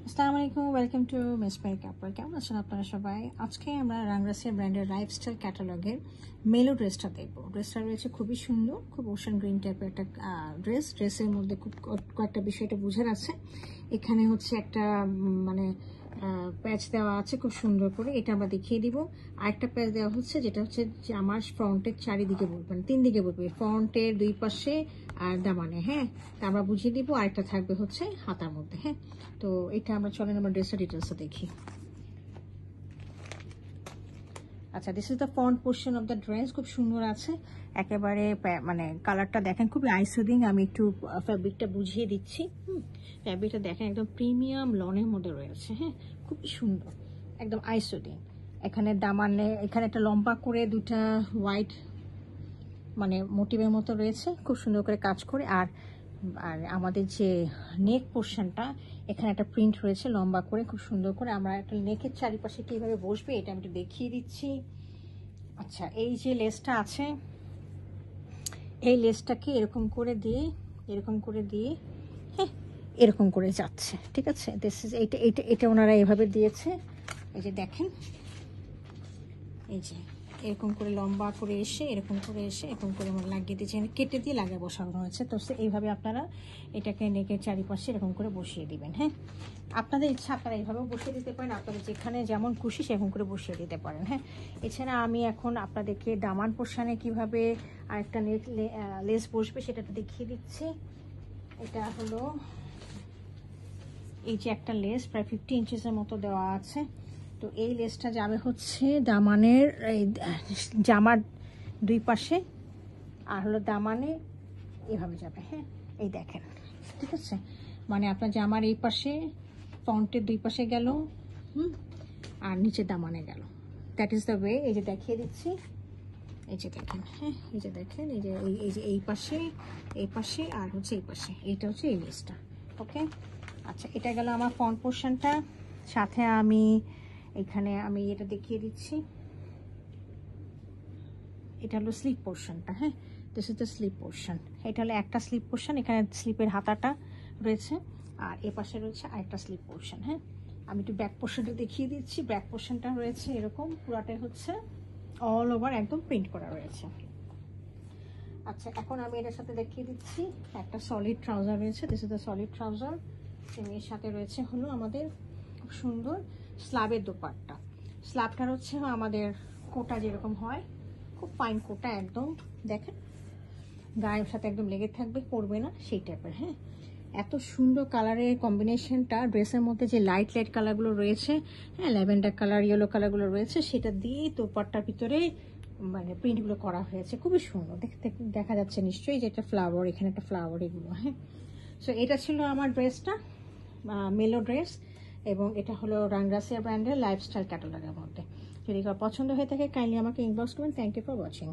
আসসালামু আলাইকুম, welcome to miss my কাপড়। কেমন আছেন আপনারা সবাই? আজকে আমরা রাংরাসিয়া ব্র্যান্ডের লাইফস্টাইল ক্যাটালগের মেলো ড্রেসটা দেখবো। ড্রেসটা রয়েছে খুবই সুন্দর, খুব ওশান গ্রিন টাইপের একটা ড্রেসের মধ্যে খুব কয়েকটা বিষয়টা বোঝার আছে। এখানে হচ্ছে একটা মানে প্যাচ দেওয়া আছে খুব সুন্দর করে, এটা আমরা দেখিয়ে দিব। আরেকটা প্যাচ দেওয়া হচ্ছে যেটা হচ্ছে যে আমার ফ্রন্টের চারিদিকে বলবেন, 3 দিকে বলবে, ফ্রন্টের 2 পাশে আর দামানে। হ্যাঁ, তা আমরা বুঝিয়ে দিব। আরেকটা থাকবে হচ্ছে হাতার মধ্যে। হ্যাঁ, তো এটা আমরা চলেন আমরা ড্রেসের ডিটেলসটা দেখি। আচ্ছা, this is the front portion of the dress. খুব সুন্দর আছে একেবারে, মানে কালারটা দেখেন খুবই আইসুদিং। আমি একটু ফ্যাব্রিকটা বুঝিয়ে দিচ্ছি। ফ্যাব্রিকটা দেখেন একদম প্রিমিয়াম লনের মধ্যে রয়েছে। হ্যাঁ, খুবই সুন্দর, একদম আইসুদিং। এখানে দামানে এখানে একটা লম্বা করে দুটা হোয়াইট মানে মোটিভের মতো রয়েছে, খুব সুন্দর করে কাজ করে। আর আর আমাদের যে নেক পোর্শনটা, এখানে একটা প্রিন্ট রয়েছে লম্বা করে খুব সুন্দর করে। আমরা একটা নেকের চারিপাশে কীভাবে বসবে এটা আমি একটু দেখিয়ে দিচ্ছি। আচ্ছা, এই যে লেসটা আছে, এই লেসটাকে এরকম করে দিয়ে হ্যাঁ এরকম করে যাচ্ছে। ঠিক আছে, দিস ইজ এইটা এটা এটা ওনারা এভাবে দিয়েছে। এই যে দেখেন, এই যে এরকম করে লম্বা করে এসে এরকম করে লাগিয়ে দিয়েছে, কেটে দিয়ে লাগিয়ে বসানো হয়েছে। তো এইভাবে আপনারা এটাকে নেকের চারিপাশে এরকম করে বসিয়ে দিবেন। হ্যাঁ, আপনাদের ইচ্ছা আপনারা এইভাবেও বসিয়ে দিতে পারেন, আপনাদের যেখানে যেমন খুশি সেরকম করে বসিয়ে দিতে পারেন। হ্যাঁ, এছাড়া আমি এখন আপনাদেরকে দামান পোর্শনে কীভাবে আরেকটা লেস বসবে সেটা দেখিয়ে দিচ্ছি। এটা হলো এই যে একটা লেস প্রায় 50 ইঞ্চেসের মতো দেওয়া আছে। তো এই লেসটা যাবে হচ্ছে দামানের এই জামার 2 পাশে, আর হলো দামানে এভাবে যাবে। হ্যাঁ, এই দেখেন, ঠিক আছে, মানে আপনার জামার এই পাশে ফ্রন্টের 2 পাশে গেল, আর নিচে দামানে গেল। That is the way. এই যে দেখিয়ে দিচ্ছি, এই যে দেখেন। হ্যাঁ, এই যে দেখেন, এই যে এই পাশে আর হচ্ছে এই পাশে, এইটা হচ্ছে এই লেসটা। ওকে, আচ্ছা, এটা গেল আমার ফ্রন্ট পোর্শনটা। সাথে আমি এখানে এটা দেখিয়ে দিচ্ছি। এটা হলো স্লিপ পোর্শনটা। হ্যাঁ, this is the slip portion. এটা হলো একটা স্লিপ পোর্শন, এখানে স্লিপের হাতাটা রয়েছে, আর এ পাশে রয়েছে আরেকটা স্লিপ পোর্শন। হ্যাঁ, আমি একটু ব্যাক পোর্শনটা দেখিয়ে দিচ্ছি। ব্যাক পোর্শনটা রয়েছে এরকম, পুরাটাই হচ্ছে অল ওভার একদম প্রিন্ট করা রয়েছে। আচ্ছা, এখন আমি এটার সাথে দেখিয়ে দিচ্ছি একটা সলিড ট্রাউজার রয়েছে। This is the solid trouser. এর সাথে রয়েছে হলো আমাদের খুব সুন্দর স্লাবের দোপাট্টা। স্লাবটা হচ্ছে আমাদের কোটা যেরকম হয়, খুব ফাইন কোটা, একদম দেখেন গায়ের সাথে একদম লেগে থাকবে, পড়বে না, সেই টাইপের। হ্যাঁ, এত সুন্দর কালারের কম্বিনেশনটা ড্রেসের মধ্যে, যে লাইট কালারগুলো রয়েছে, হ্যাঁ, ল্যাভেন্ডার কালার, ইয়েলো কালারগুলো রয়েছে, সেটা দিয়ে দোপাট্টার ভিতরে মানে প্রিন্টগুলো করা হয়েছে। খুবই সুন্দর দেখতে, দেখা যাচ্ছে নিশ্চয়ই যে একটা ফ্লাওয়ার, এখানে একটা ফ্লাওয়ার, এগুলো। হ্যাঁ, সো এটা ছিল আমার ড্রেসটা, মেলো ড্রেস, এবং এটা হলো রাংরাসিয়া ব্র্যান্ডের লাইফস্টাইল ক্যাটালগের মধ্যে। যদি পছন্দ হয়ে থাকে কাইন্ডলি আমাকে ইনবক্স করবেন। Thank you for watching.